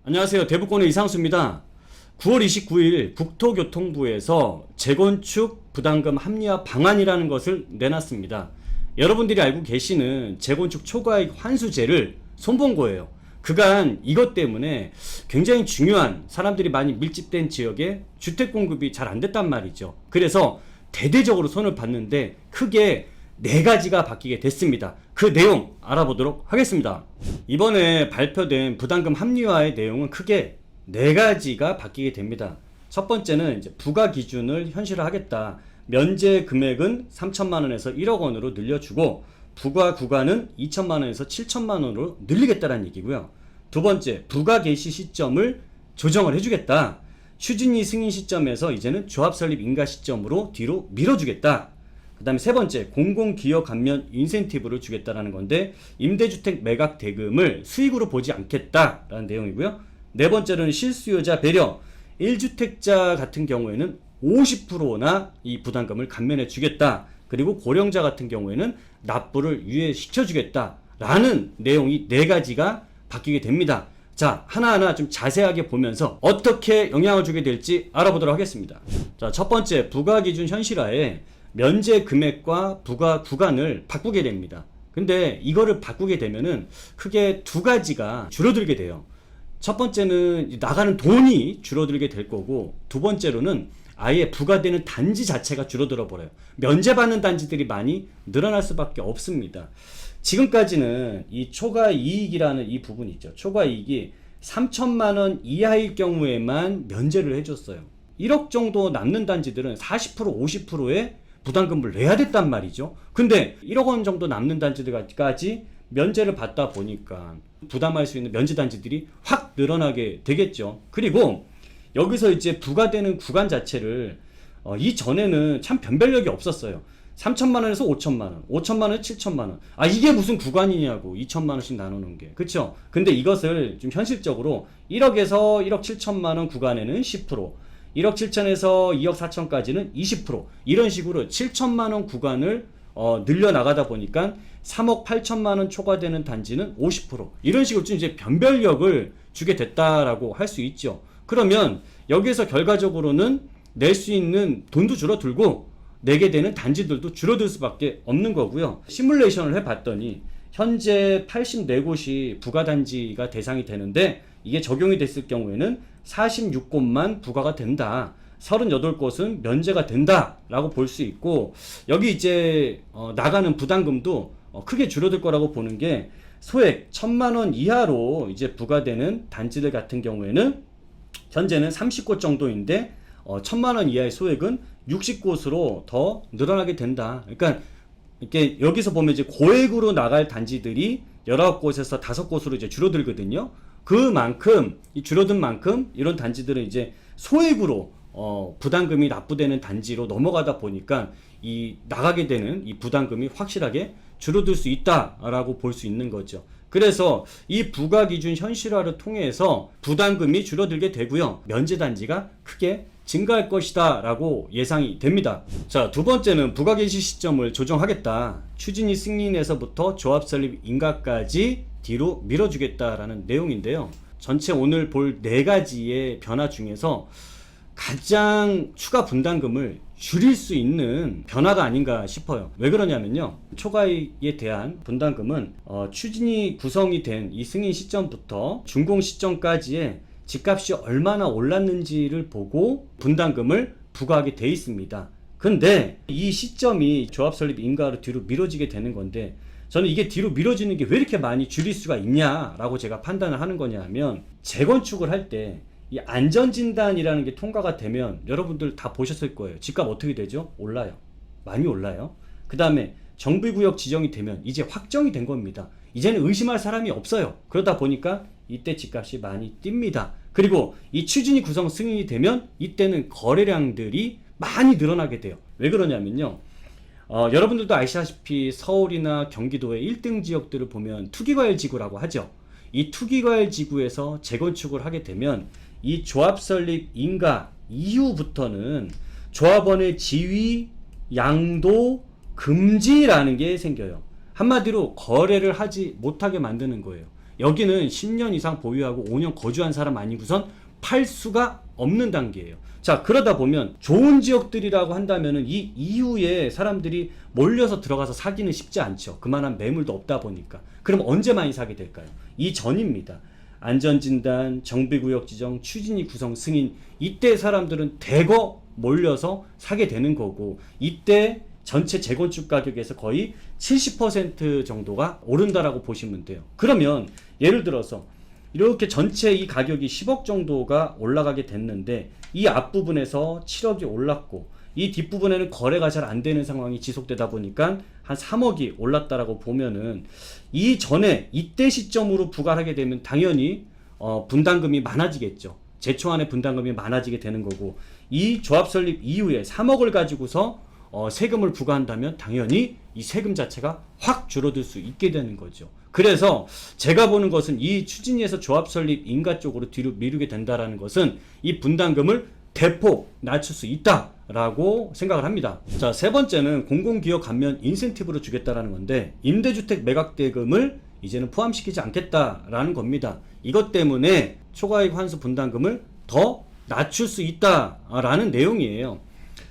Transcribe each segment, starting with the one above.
안녕하세요. 대북권의 이상수입니다. 9월 29일 국토교통부에서 재건축 부담금 합리화 방안이라는 것을 내놨습니다. 여러분들이 알고 계시는 재건축 초과이익 환수제를 손본 거예요. 그간 이것 때문에 굉장히 중요한 사람들이 많이 밀집된 지역에 주택 공급이 잘 안 됐단 말이죠. 그래서 대대적으로 손을 봤는데 크게 4가지가 바뀌게 됐습니다. 그 내용 알아보도록 하겠습니다. 이번에 발표된 부담금 합리화의 내용은 크게 4가지가 바뀌게 됩니다. 첫 번째는 이제 부과 기준을 현실화하겠다. 면제 금액은 3천만 원에서 1억 원으로 늘려주고 부과 구간은 2천만 원에서 7천만 원으로 늘리겠다는 얘기고요. 두 번째, 부과 개시 시점을 조정을 해주겠다. 추진위 승인 시점에서 이제는 조합 설립 인가 시점으로 뒤로 밀어주겠다. 그 다음에 세 번째, 공공기여 감면 인센티브를 주겠다라는 건데 임대주택 매각 대금을 수익으로 보지 않겠다라는 내용이고요. 네 번째로는 실수요자 배려, 1주택자 같은 경우에는 50%나 이 부담금을 감면해 주겠다. 그리고 고령자 같은 경우에는 납부를 유예시켜 주겠다라는 내용이 4가지가 바뀌게 됩니다. 자, 하나하나 좀 자세하게 보면서 어떻게 영향을 주게 될지 알아보도록 하겠습니다. 자, 첫 번째, 부과 기준 현실화에 면제 금액과 부과 구간을 바꾸게 됩니다. 근데 이거를 바꾸게 되면은 크게 2가지가 줄어들게 돼요. 첫 번째는 나가는 돈이 줄어들게 될 거고, 두 번째로는 아예 부과되는 단지 자체가 줄어들어 버려요. 면제받는 단지들이 많이 늘어날 수밖에 없습니다. 지금까지는 이 초과 이익이라는 이 부분이 있죠. 초과 이익이 3천만 원 이하일 경우에만 면제를 해줬어요. 1억 정도 남는 단지들은 40% 50%의 부담금을 내야 됐단 말이죠. 근데 1억 원 정도 남는 단지들까지 면제를 받다 보니까 부담할 수 있는 면제 단지들이 확 늘어나게 되겠죠. 그리고 여기서 이제 부과되는 구간 자체를 이전에는 참 변별력이 없었어요. 3천만 원에서 5천만 원, 5천만 원에서 7천만 원. 아, 이게 무슨 구간이냐고 2천만 원씩 나누는 게. 그쵸? 근데 이것을 좀 현실적으로 1억에서 1억 7천만 원 구간에는 10%, 1억 7천에서 2억 4천까지는 20%, 이런 식으로 7천만 원 구간을 늘려나가다 보니까 3억 8천만 원 초과되는 단지는 50%, 이런 식으로 좀 이제 변별력을 주게 됐다라고 할 수 있죠. 그러면 여기에서 결과적으로는 낼 수 있는 돈도 줄어들고 내게 되는 단지들도 줄어들 수밖에 없는 거고요. 시뮬레이션을 해봤더니 현재 84곳이 부가단지가 대상이 되는데 이게 적용이 됐을 경우에는 46곳만 부과가 된다. 38곳은 면제가 된다 라고 볼 수 있고, 여기 이제 나가는 부담금도 크게 줄어들 거라고 보는 게, 소액 1,000만 원 이하로 이제 부과되는 단지들 같은 경우에는 현재는 30곳 정도인데 1,000만 원 이하의 소액은 60곳으로 더 늘어나게 된다. 그러니까 이렇게 여기서 보면 이제 고액으로 나갈 단지들이 19곳에서 5곳으로 이제 줄어들거든요. 그만큼 이 줄어든 만큼 이런 단지들은 이제 소액으로 부담금이 납부되는 단지로 넘어가다 보니까 이 나가게 되는 이 부담금이 확실하게 줄어들 수 있다라고 볼 수 있는 거죠. 그래서 이 부과 기준 현실화를 통해서 부담금이 줄어들게 되고요. 면제 단지가 크게 증가할 것이다 라고 예상이 됩니다. 자, 두 번째는 부과 개시 시점을 조정하겠다. 추진위 승인에서부터 조합 설립 인가까지 뒤로 밀어주겠다라는 내용인데요. 전체 오늘 볼 4가지의 변화 중에서 가장 추가 분담금을 줄일 수 있는 변화가 아닌가 싶어요. 왜 그러냐면요, 초과이익에 대한 분담금은 추진이 구성이 된 이 승인 시점부터 준공 시점까지의 집값이 얼마나 올랐는지를 보고 분담금을 부과하게 돼 있습니다. 근데 이 시점이 조합 설립 인가로 뒤로 미뤄지게 되는 건데, 저는 이게 뒤로 미뤄지는 게 왜 이렇게 많이 줄일 수가 있냐라고 제가 판단을 하는 거냐 하면, 재건축을 할 때 이 안전진단이라는 게 통과가 되면 여러분들 다 보셨을 거예요. 집값 어떻게 되죠? 올라요. 많이 올라요. 그 다음에 정비구역 지정이 되면 이제 확정이 된 겁니다. 이제는 의심할 사람이 없어요. 그러다 보니까 이때 집값이 많이 뜁니다. 그리고 이 추진위 구성 승인이 되면 이때는 거래량들이 많이 늘어나게 돼요. 왜 그러냐면요, 여러분들도 아시다시피 서울이나 경기도의 1등 지역들을 보면 투기과열지구라고 하죠. 이 투기과열지구에서 재건축을 하게 되면 이 조합 설립 인가 이후부터는 조합원의 지위, 양도, 금지라는 게 생겨요. 한마디로 거래를 하지 못하게 만드는 거예요. 여기는 10년 이상 보유하고 5년 거주한 사람 아니고선 팔 수가 없는 단계예요. 자, 그러다 보면 좋은 지역들이라고 한다면은 이 이후에 사람들이 몰려서 들어가서 사기는 쉽지 않죠. 그만한 매물도 없다 보니까. 그럼 언제 많이 사게 될까요? 이 전입니다. 안전진단, 정비구역 지정, 추진위 구성 승인, 이때 사람들은 대거 몰려서 사게 되는 거고, 이때 전체 재건축 가격에서 거의 70% 정도가 오른다라고 보시면 돼요. 그러면 예를 들어서 이렇게 전체 이 가격이 10억 정도가 올라가게 됐는데, 이 앞부분에서 7억이 올랐고 이 뒷부분에는 거래가 잘 안 되는 상황이 지속되다 보니까 한 3억이 올랐다라고 보면은, 이 전에 이때 시점으로 부과를 하게 되면 당연히 분담금이 많아지겠죠. 제초안의 분담금이 많아지게 되는 거고, 이 조합 설립 이후에 3억을 가지고서 세금을 부과한다면 당연히 이 세금 자체가 확 줄어들 수 있게 되는 거죠. 그래서 제가 보는 것은 이 추진위에서 조합 설립 인가 쪽으로 뒤로 미루게 된다라는 것은 이 분담금을 대폭 낮출 수 있다라고 생각을 합니다. 자, 세 번째는 공공기업 감면 인센티브로 주겠다라는 건데, 임대주택 매각대금을 이제는 포함시키지 않겠다라는 겁니다. 이것 때문에 초과이익 환수 분담금을 더 낮출 수 있다라는 내용이에요.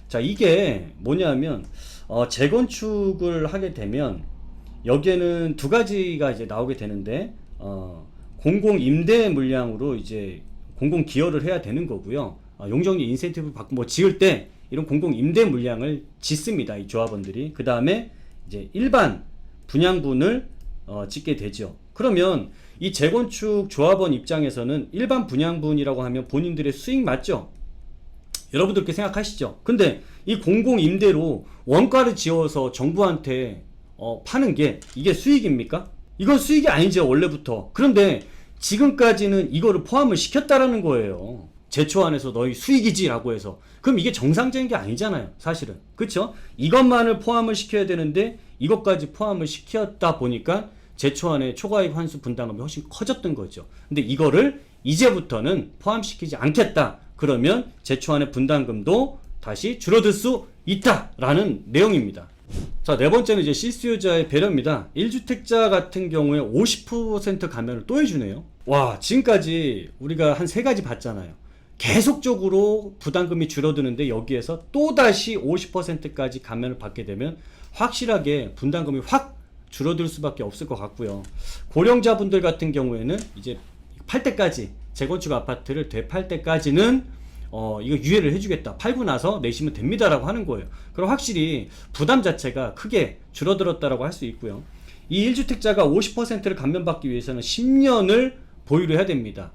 자, 이게 뭐냐면 재건축을 하게 되면 여기에는 두 가지가 이제 나오게 되는데, 공공 임대 물량으로 이제 공공 기여를 해야 되는 거고요. 용적률 인센티브 받고 뭐 지을 때 이런 공공 임대 물량을 짓습니다, 이 조합원들이. 그 다음에 이제 일반 분양분을 짓게 되죠. 그러면 이 재건축 조합원 입장에서는 일반 분양분이라고 하면 본인들의 수익 맞죠? 여러분들 그렇게 생각하시죠? 근데 이 공공 임대로 원가를 지어서 정부한테 파는 게 이게 수익입니까? 이건 수익이 아니죠, 원래부터. 그런데 지금까지는 이거를 포함을 시켰다라는 거예요. 제초안에서 너희 수익이지 라고 해서. 그럼 이게 정상적인 게 아니잖아요, 사실은. 그쵸? 이것만을 포함을 시켜야 되는데 이것까지 포함을 시켰다 보니까 제초안의 초과이익 환수 분담금이 훨씬 커졌던 거죠. 근데 이거를 이제부터는 포함시키지 않겠다. 그러면 제초안의 분담금도 다시 줄어들 수 있다라는 내용입니다. 자, 네 번째는 이제 실수요자의 배려입니다. 1주택자 같은 경우에 50% 감면을 또 해주네요. 와, 지금까지 우리가 한 세 가지 봤잖아요. 계속적으로 부담금이 줄어드는데 여기에서 또다시 50%까지 감면을 받게 되면 확실하게 분담금이 확 줄어들 수밖에 없을 것 같고요. 고령자분들 같은 경우에는 이제 팔 때까지, 재건축 아파트를 되팔 때까지는 이거 유예를 해주겠다, 팔고 나서 내시면 됩니다라고 하는 거예요. 그럼 확실히 부담 자체가 크게 줄어들었다라고 할 수 있고요. 이 1주택자가 50%를 감면받기 위해서는 10년을 보유를 해야 됩니다.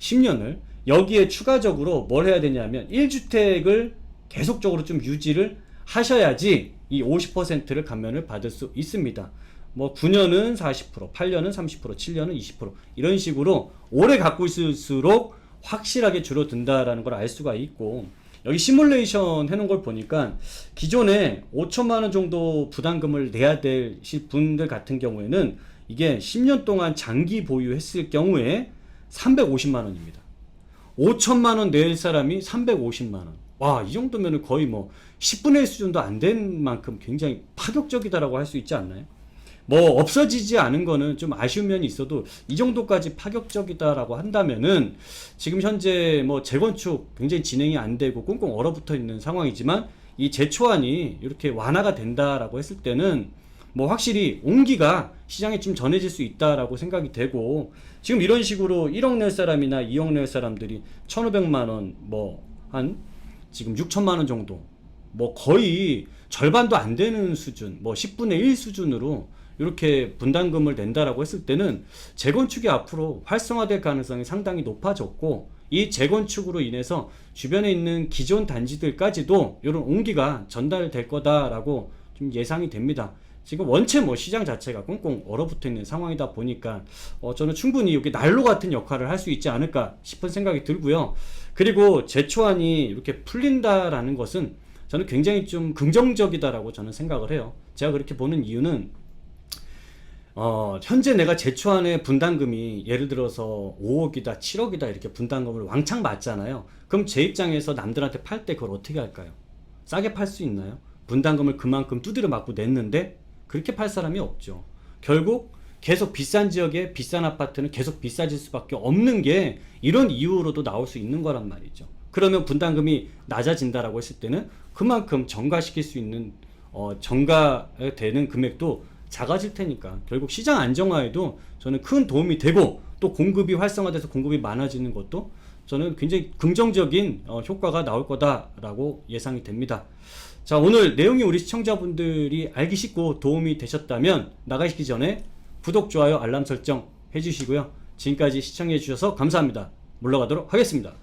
10년을. 여기에 추가적으로 뭘 해야 되냐면 1주택을 계속적으로 좀 유지를 하셔야지 이 50%를 감면을 받을 수 있습니다. 뭐 9년은 40%, 8년은 30%, 7년은 20% 이런 식으로 오래 갖고 있을수록 확실하게 줄어든다라는 걸 알 수가 있고, 여기 시뮬레이션 해놓은 걸 보니까 기존에 5천만 원 정도 부담금을 내야 되실 분들 같은 경우에는 이게 10년 동안 장기 보유했을 경우에 350만 원입니다. 5천만 원 낼 사람이 350만 원. 와, 이 정도면 거의 뭐 10분의 1 수준도 안 된 만큼 굉장히 파격적이다라고 할 수 있지 않나요? 뭐 없어지지 않은 거는 좀 아쉬운 면이 있어도 이 정도까지 파격적이다라고 한다면은 지금 현재 뭐 재건축 굉장히 진행이 안 되고 꽁꽁 얼어붙어 있는 상황이지만 이 제초안이 이렇게 완화가 된다라고 했을 때는 뭐 확실히 온기가 시장에 좀 전해질 수 있다라고 생각이 되고, 지금 이런 식으로 1억 낼 사람이나 2억 낼 사람들이 1,500만 원, 뭐 한 지금 6천만 원 정도, 뭐 거의 절반도 안 되는 수준, 뭐 10분의 1 수준으로 이렇게 분담금을 낸다라고 했을 때는 재건축이 앞으로 활성화될 가능성이 상당히 높아졌고, 이 재건축으로 인해서 주변에 있는 기존 단지들까지도 이런 온기가 전달될 거다라고 좀 예상이 됩니다. 지금 원체 뭐 시장 자체가 꽁꽁 얼어붙어 있는 상황이다 보니까 저는 충분히 이렇게 난로 같은 역할을 할 수 있지 않을까 싶은 생각이 들고요. 그리고 제초안이 이렇게 풀린다라는 것은 저는 굉장히 좀 긍정적이다라고 저는 생각을 해요. 제가 그렇게 보는 이유는 현재 내가 제초안의 분담금이 예를 들어서 5억이다 7억이다 이렇게 분담금을 왕창 받잖아요. 그럼 제 입장에서 남들한테 팔 때 그걸 어떻게 할까요? 싸게 팔 수 있나요? 분담금을 그만큼 두드려 맞고 냈는데 그렇게 팔 사람이 없죠. 결국 계속 비싼 지역에 비싼 아파트는 계속 비싸질 수밖에 없는 게 이런 이유로도 나올 수 있는 거란 말이죠. 그러면 분담금이 낮아진다라고 했을 때는 그만큼 정가시킬 수 있는 정가되는 금액도 작아질 테니까 결국 시장 안정화에도 저는 큰 도움이 되고, 또 공급이 활성화돼서 공급이 많아지는 것도 저는 굉장히 긍정적인 효과가 나올 거다라고 예상이 됩니다. 자, 오늘 내용이 우리 시청자분들이 알기 쉽고 도움이 되셨다면 나가시기 전에 구독, 좋아요, 알람 설정 해주시고요. 지금까지 시청해 주셔서 감사합니다. 물러가도록 하겠습니다.